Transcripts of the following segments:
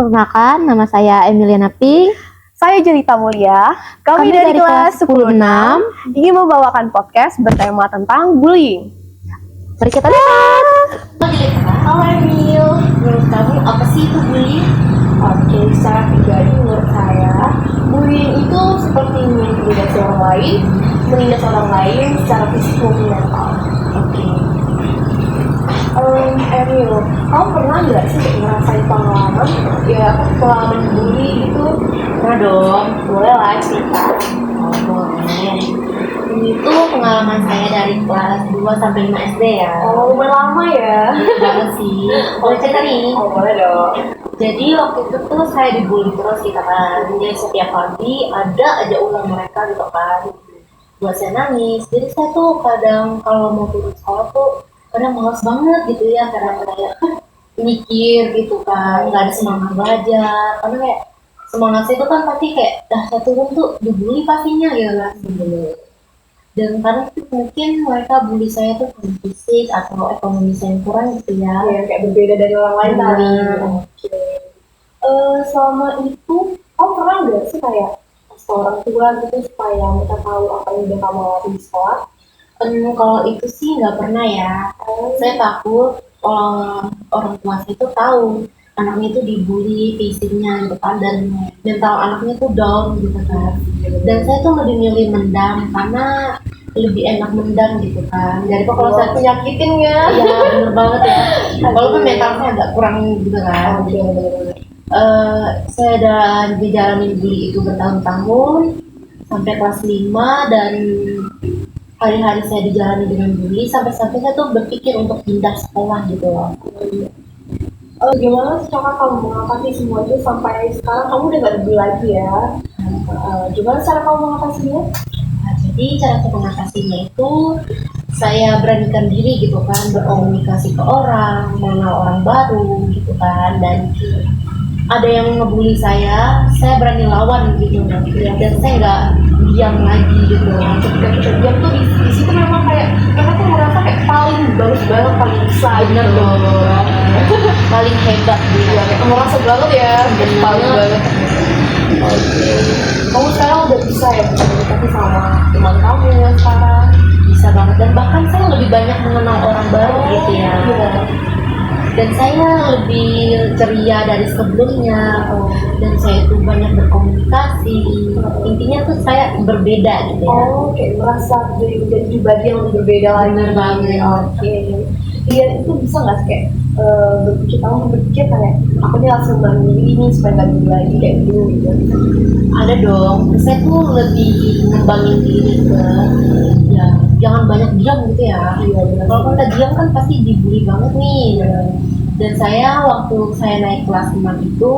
Perkenalkan, nama saya Emiliana Pink. Saya Jelita Mulia. Kami dari kelas 10-6 ingin membawakan podcast bertema tentang bullying. Mari kita lihat. Halo Emil, menurut kamu apa sih itu bullying? Oke, secara pribadi menurut saya bullying itu seperti mengintimidasi orang lain, menindas orang lain secara fisik maupun mental. Oke. Emil, kamu pernah nggak sih ngerasain pengalaman pengalaman bully gitu? Pernah dong. Boleh lah cerita. Boleh. Ini tuh pengalaman saya dari kelas 2 sampai 5 SD ya. Oh, lumayan lama ya. Banget sih. Boleh cerita nih. Oh, boleh dong. Jadi waktu itu tuh saya dibully terus gitu kan. Jadi setiap pagi ada aja ulah mereka gitu kan. Buat saya nangis. Jadi saya tuh kadang kalau mau turun sekolah tuh kadang malas banget gitu ya, karena kayak mikir gitu kan, nggak ada semangat belajar. Karena kayak semangat itu kan pasti kayak saya turun tuh dibully pastinya gitu kan. Dan karena itu mungkin mereka bully saya tuh karena fisik atau ekonomi saya yang kurang gitu ya. Ya, kayak berbeda dari orang lain tadi. Oke. Selama itu, kamu pernah nggak sih kayak kasih orang tua gitu supaya mereka tahu apa yang udah kamu alami di sekolah? Kalau itu sih nggak pernah ya. Saya takut orang tua saya itu tahu anaknya itu dibully fisiknya gitu kan, dan mental anaknya tuh down gitu kan. Dan saya tuh lebih milih mendam karena lebih enak mendam gitu kan. Jadi kalau saya tuh nyakitin ya. iya bener banget ya. Walaupun mental saya agak kurang gitu kan. Saya udah dijalanin bully itu bertahun-tahun sampai kelas 5, dan hari-hari saya dijalani dengan bully sampai-sampai saya tuh berpikir untuk pindah sekolah gitu loh. Gimana cara kamu mengatasi semua itu sampai sekarang kamu udah gak dibully lagi ya? Gimana cara kamu mengatasinya? Nah, jadi cara untuk mengatasinya itu saya beranikan diri gitu kan, berkomunikasi ke orang, mengenal orang baru gitu kan, dan ada yang ngebully saya berani lawan gitu kan, dan saya nggak diam lagi gitu. Ketika kita diam tuh di situ memang kayak kita tuh merasa kayak paling bagus banget, paling bisa. Bener dong, paling hebat gitu. Ya, kayak merasa banget ya, paling banget. Kamu sekarang udah bisa ya berkomunikasi sama teman kamu yang sekarang? Bisa banget, dan bahkan saya lebih banyak mengenal orang baru gitu ya. Dan saya lebih ceria dari sebelumnya, dan saya itu banyak berkomunikasi. Intinya tuh saya berbeda gitu ya. Oh, kayak merasa jadi pribadi yang lebih berbeda lagi. Bener banget. Oke. Iya, itu bisa nggak sih kayak berpikir kayak aku nih langsung bangun ini supaya nggak dulu lagi kayak dulu gitu. Ada dong, saya tuh lebih ngembangin diri ke ya jangan banyak diam gitu ya. Iya, benar. Kalau kita diam kan pasti dibully banget nih. Dan saya waktu saya naik kelas 6 itu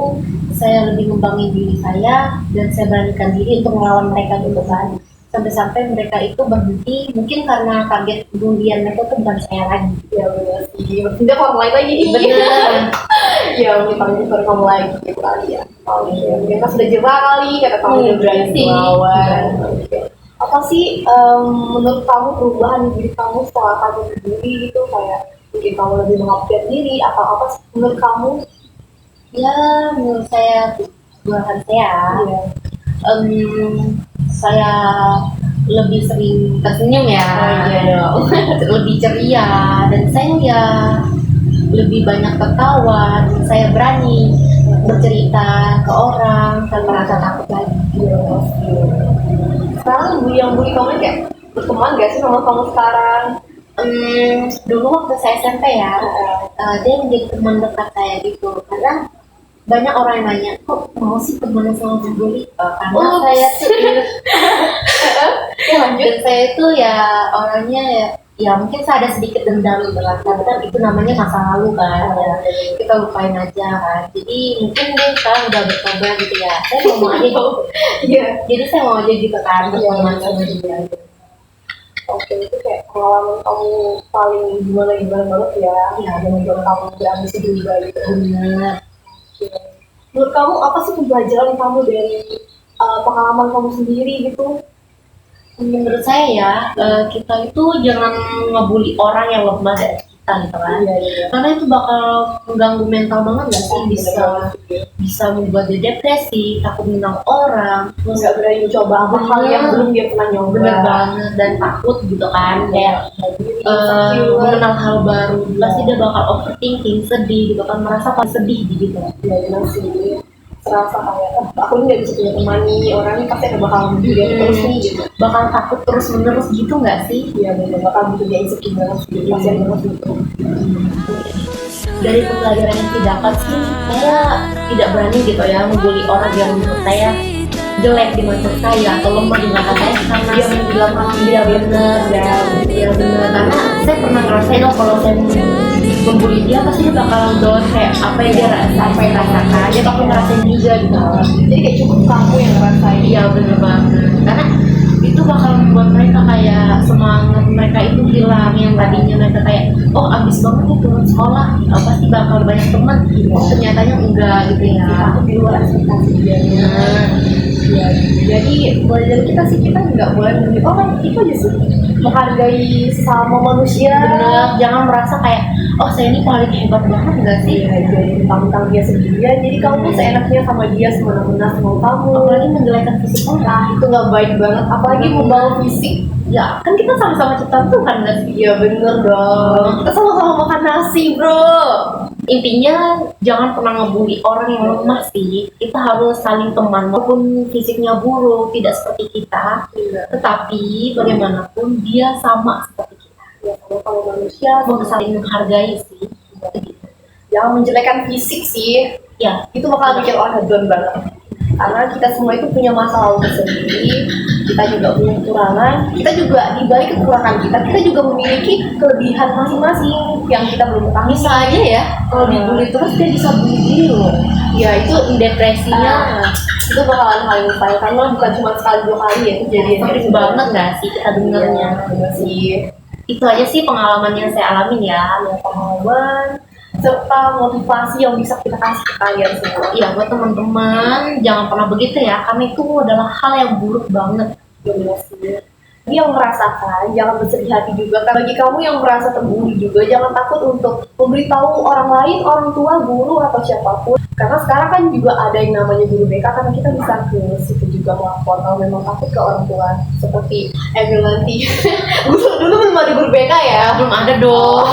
saya lebih ngembangin diri saya, dan saya beranikan diri untuk melawan mereka gitu kan. Sampai-sampai mereka itu berhenti, mungkin karena target bullian mereka tuh bukan saya lagi. Ya benar sih, tidak orang lain lagi. Bener. Ya mungkin target kamu lagi gitu kali ya. Oke, mungkin pas sudah jerah kali kata kamu udah berani sih. melawan. Oke. Apa sih menurut kamu perubahan di diri kamu setelah kamu dibully gitu, kayak mungkin kamu lebih mengupgrade diri atau apa sih menurut kamu? Ya menurut saya perubahan saya. Iya. Saya lebih sering tersenyum ya. Oh, iya dong. Lebih ceria, dan saya ya lebih banyak tertawa, dan saya berani bercerita ke orang tanpa rasa takut lagi. Iya, pasti. Sekarang yang bully kamu kayak berteman gak sih sama kamu sekarang? Dulu waktu saya SMP ya, dia menjadi teman dekat saya gitu, karena banyak orang yang nanya, kok mau sih temenan sama bully? Karena saya tuh Ya lanjut. dan saya itu ya orangnya ya mungkin saya ada sedikit dendam gitu lah, tapi kan itu namanya masa lalu kan, ya kita lupain aja kan. Jadi mungkin dia sekarang udah bertobat gitu ya, saya mau aja gitu. Iya. Jadi saya mau aja gitu kan berteman sama dia. Oke, itu kayak pengalaman kamu paling gimana banget ya. Iya, Dengan kamu berambisi juga gitu. benar. Menurut kamu apa sih pembelajaran kamu dari pengalaman kamu sendiri gitu? Menurut saya ya, kita itu jangan ngebully orang yang lemah dari kita. kita gitu kan. Iya. Karena itu bakal mengganggu mental banget gak sih, bisa membuat dia depresi, takut mengenal orang, Terus nggak berani mencoba hal yang belum dia pernah nyoba. bener banget, dan takut gitu kan, kayak mengenal hal baru, pasti dia bakal overthinking, sedih gitu kan, merasa pas sedih gitu. Ya benar sih, serasa kayak aku ini nggak bisa punya teman nih, orang ini pasti bakal dia terus nih gitu. Bakal takut terus menerus gitu nggak sih? Iya benar, bakal bikin dia insecure banget sih, kasihan banget gitu. Dari pembelajaran yang didapat sih, saya tidak berani gitu ya membuli orang yang menurut saya jelek di mata saya atau lemah di mata saya karena Dia bilang dia benar ya benar, karena saya pernah ngerasain loh kalau saya membuli dia pasti dia bakal down, kayak apa yang dia rasakan dia bakal ngerasain juga gitu. Jadi kayak cukup kamu yang ngerasain. Iya bener banget, karena itu bakal membuat mereka kayak semangat mereka itu hilang, yang tadinya mereka kayak oh abis banget nih turun sekolah pasti bakal banyak teman, oh ternyatanya enggak gitu ya. Aku di luar ekspektasi dia. Ya, jadi mulai dari kita sih, kita nggak boleh menjadi orang itu aja sih, menghargai sesama manusia. Bener, jangan merasa kayak oh saya ini paling hebat banget enggak sih. Iya, jadi tentang dia sendirian, jadi kamu tuh seenaknya sama dia, semena-mena sama kamu. Apalagi menjelekan fisik orang. Nah itu nggak baik banget, apalagi membawa fisik. Ya kan kita sama-sama ciptaan Tuhan nggak sih. Iya bener dong, kita sama-sama makan nasi bro. Intinya jangan pernah ngebully orang yang lemah sih. Kita harus saling teman walaupun fisiknya buruk, tidak seperti kita, tetapi bagaimanapun dia sama seperti kita. Ya kalau manusia Mau saling menghargai sih. jangan menjelekan fisik sih, Ya, itu bakal bikin orang down banget. Karena kita semua itu punya masa lalu tersendiri, kita juga punya kekurangan, kita juga di balik kekurangan kita juga memiliki kelebihan masing-masing yang kita belum ketahui. bisa aja ya kalau dibully terus dia bisa bully diri loh. Ya itu depresinya Itu bakalan hal yang fail karena bukan cuma sekali dua kali ya kejadian sering banget nggak sih kita dengarnya. Iya sih. Itu aja sih pengalaman yang saya alamin ya. Pengalaman serta motivasi yang bisa kita kasih ke kalian semua. Iya buat teman-teman jangan pernah begitu ya, karena itu adalah hal yang buruk banget. Benar sih. Jadi yang merasakan jangan bersedih hati juga. Bagi kamu yang merasa terbully juga, jangan takut untuk memberitahu orang lain, orang tua, guru atau siapapun. Karena sekarang kan juga ada yang namanya guru BK, karena kita bisa ke situ juga melapor kalau memang takut ke orang tua. Seperti Emil nanti. dulu belum ada guru BK ya. Belum ada dong.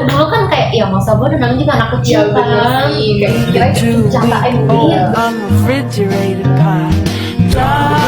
Dulu kan kayak ya masa bodoh namanya juga anak kecil kan. Kayak kira-kira catain Oh, I'm refrigerated pie. Drive